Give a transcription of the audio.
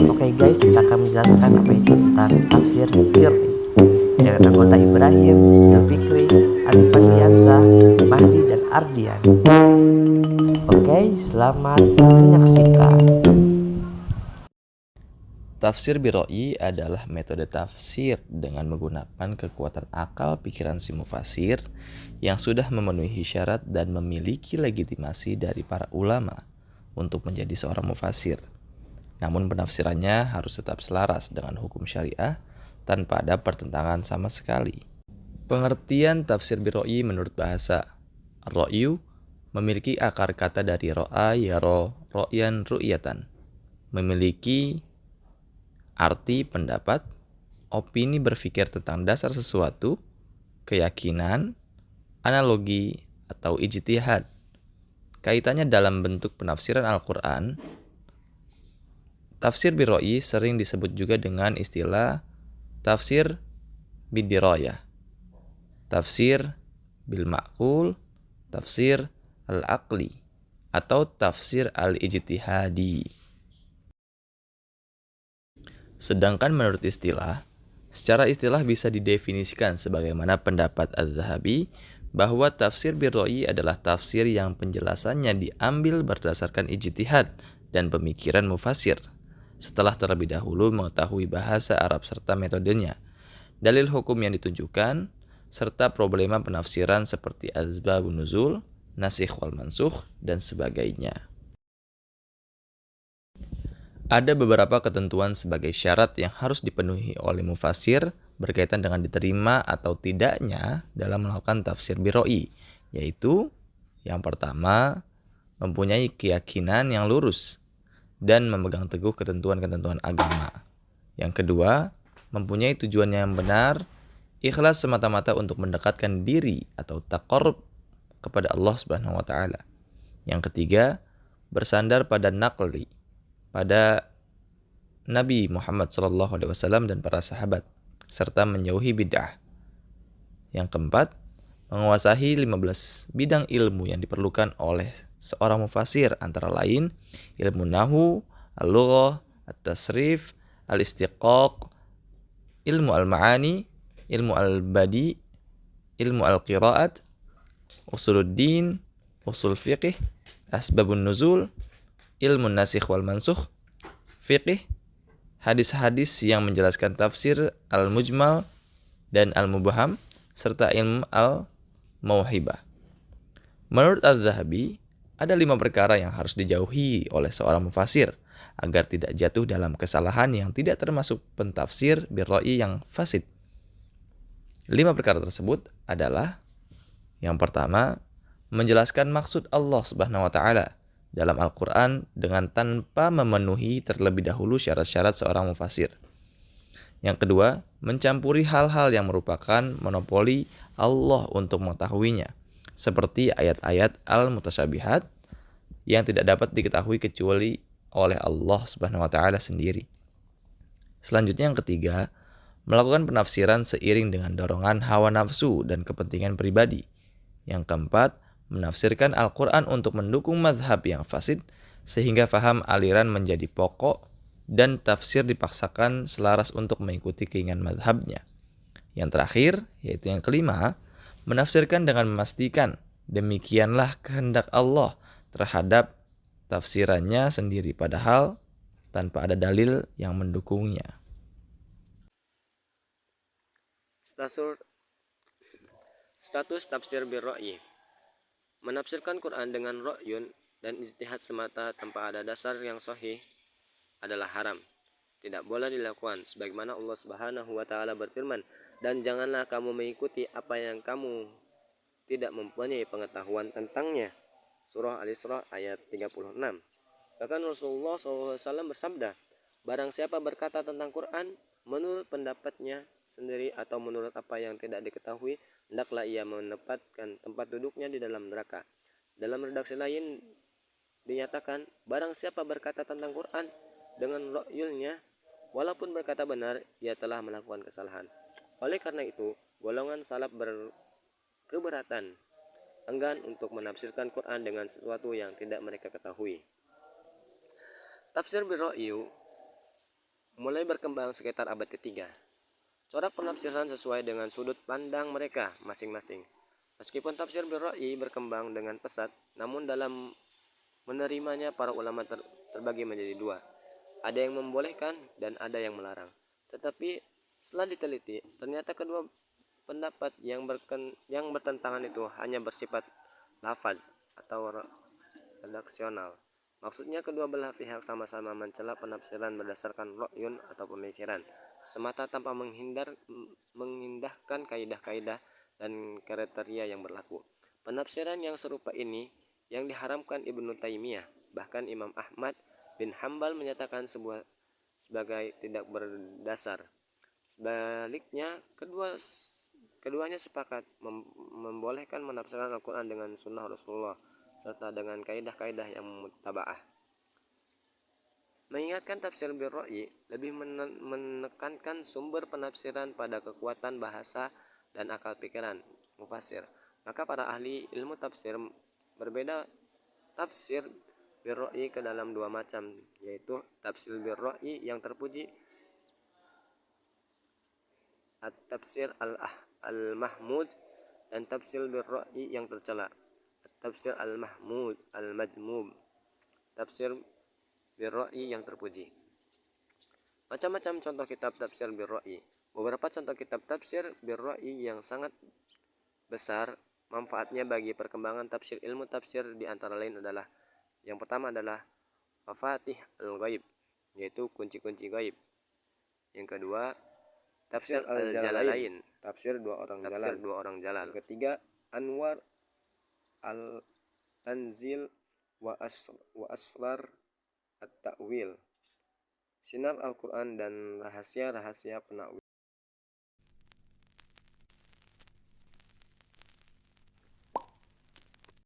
Oke guys, kita akan menjelaskan apa itu tentang tafsir birri dengan anggota Ibrahim, Zulfikri, Alifandriansa, Mahdi, dan Ardian. Oke, selamat menyaksikan. Tafsir biroi adalah metode tafsir dengan menggunakan kekuatan akal pikiran si mufasir yang sudah memenuhi syarat dan memiliki legitimasi dari para ulama untuk menjadi seorang mufasir. Namun penafsirannya harus tetap selaras dengan hukum syariah tanpa ada pertentangan sama sekali. Pengertian tafsir biroi menurut bahasa. Ro'yu memiliki akar kata dari ro'a yaro ro'yan ru'yatan. Memiliki arti pendapat, opini berpikir tentang dasar sesuatu, keyakinan, analogi, atau ijtihad. Kaitannya dalam bentuk penafsiran Al-Quran, tafsir biroi sering disebut juga dengan istilah tafsir bidirayah, tafsir bil ma'qul, tafsir al-aqli, atau tafsir al-ijtihadi. Sedangkan menurut istilah, secara istilah bisa didefinisikan sebagaimana pendapat Az-Zahabi bahwa tafsir biroi adalah tafsir yang penjelasannya diambil berdasarkan ijtihad dan pemikiran mufasir setelah terlebih dahulu mengetahui bahasa Arab serta metodenya, dalil hukum yang ditunjukkan, serta problema penafsiran seperti asbabun nuzul, nasikh wal mansukh, dan sebagainya. Ada beberapa ketentuan sebagai syarat yang harus dipenuhi oleh mufasir berkaitan dengan diterima atau tidaknya dalam melakukan tafsir biroi, yaitu yang pertama, mempunyai keyakinan yang lurus dan memegang teguh ketentuan-ketentuan agama. Yang kedua, mempunyai tujuan yang benar, ikhlas semata-mata untuk mendekatkan diri atau taqarrub kepada Allah Subhanahu wa taala. Yang ketiga, bersandar pada naqli, pada Nabi Muhammad SAW dan para sahabat, serta menjauhi bid'ah. Yang keempat, menguasai 15 bidang ilmu yang diperlukan oleh seorang mufasir, antara lain ilmu nahu, al-lughah, at-tasrif, al-istiqaq, ilmu al-ma'ani, ilmu al-badi, ilmu al-qiraat, usuluddin, usul fiqih, asbabun nuzul, ilmu nasikh wal mansukh, fiqih, hadis-hadis yang menjelaskan tafsir al-mujmal dan al-mubham, serta ilmu al-mauhibah. Menurut Az-Zahabi, ada 5 perkara yang harus dijauhi oleh seorang mufasir agar tidak jatuh dalam kesalahan yang tidak termasuk pentafsir biroi yang fasid. 5 perkara tersebut adalah: yang pertama, menjelaskan maksud Allah Subhanahu wa taala dalam Al-Quran dengan tanpa memenuhi terlebih dahulu syarat-syarat seorang mufasir. Yang kedua, mencampuri hal-hal yang merupakan monopoli Allah untuk mengetahuinya, seperti ayat-ayat al-mutasyabihat yang tidak dapat diketahui kecuali oleh Allah Subhanahu wa taala sendiri. Selanjutnya yang ketiga, melakukan penafsiran seiring dengan dorongan hawa nafsu dan kepentingan pribadi. Yang keempat, menafsirkan Al-Quran untuk mendukung mazhab yang fasid sehingga faham aliran menjadi pokok dan tafsir dipaksakan selaras untuk mengikuti keinginan mazhabnya. Yang terakhir, yaitu yang kelima, menafsirkan dengan memastikan demikianlah kehendak Allah terhadap tafsirannya sendiri padahal tanpa ada dalil yang mendukungnya. Status tafsir birra'yi. Menafsirkan Quran dengan ra'yun dan ijtihad semata tanpa ada dasar yang sahih adalah haram. Tidak boleh dilakukan, sebagaimana Allah Subhanahu wa taala berfirman, "Dan janganlah kamu mengikuti apa yang kamu tidak mempunyai pengetahuan tentangnya." Surah Al-Isra ayat 36. Bahkan Rasulullah SAW bersabda, "Barang siapa berkata tentang Quran menurut pendapatnya sendiri atau menurut apa yang tidak diketahui, hendaklah ia menempatkan tempat duduknya di dalam neraka." Dalam redaksi lain dinyatakan, barang siapa berkata tentang Quran dengan ra'yulnya, walaupun berkata benar, ia telah melakukan kesalahan. Oleh karena itu, golongan salaf berkeberatan, enggan untuk menafsirkan Quran dengan sesuatu yang tidak mereka ketahui. Tafsir birra'yu mulai berkembang sekitar abad ketiga. Corak penafsiran sesuai dengan sudut pandang mereka masing-masing. Meskipun tafsir birra'yi berkembang dengan pesat, namun dalam menerimanya para ulama terbagi menjadi dua. Ada yang membolehkan dan ada yang melarang. Tetapi setelah diteliti, ternyata kedua pendapat yang bertentangan itu hanya bersifat lafaz atau redaksional. Maksudnya kedua belah pihak sama-sama mencela penafsiran berdasarkan ra'yun atau pemikiran semata tanpa mengindahkan kaidah-kaidah dan kriteria yang berlaku. Penafsiran yang serupa ini yang diharamkan Ibnu Taimiyah. Bahkan Imam Ahmad bin Hambal menyatakan sebagai tidak berdasar. Sebaliknya, keduanya sepakat membolehkan menafsirkan Al-Quran dengan sunnah Rasulullah serta dengan kaidah-kaidah yang mutaba'ah. Mengingatkan tafsir birra'yi lebih menekankan sumber penafsiran pada kekuatan bahasa dan akal pikiran mufasir. Maka para ahli ilmu tafsir berbeda tafsir birra'yi ke dalam dua macam, yaitu tafsir birra'yi yang terpuji, at-tafsir al-mahmud, dan tafsir birra'yi yang tercela, tafsir al-mahmud al-majmum, tafsir birra'yi yang terpuji. Macam-macam contoh kitab tafsir birra'yi. Beberapa contoh kitab tafsir birra'yi yang sangat besar manfaatnya bagi perkembangan tafsir ilmu tafsir di antara lain adalah: yang pertama adalah Mafatih al-Ghaib, yaitu kunci-kunci gaib. Yang kedua, Tafsir al-Jalalain, tafsir dua orang jalan. Yang ketiga, Anwar al-Tanzil wa Asrar at-Ta'wil, sinar Al-Quran dan rahasia-rahasia penakwil.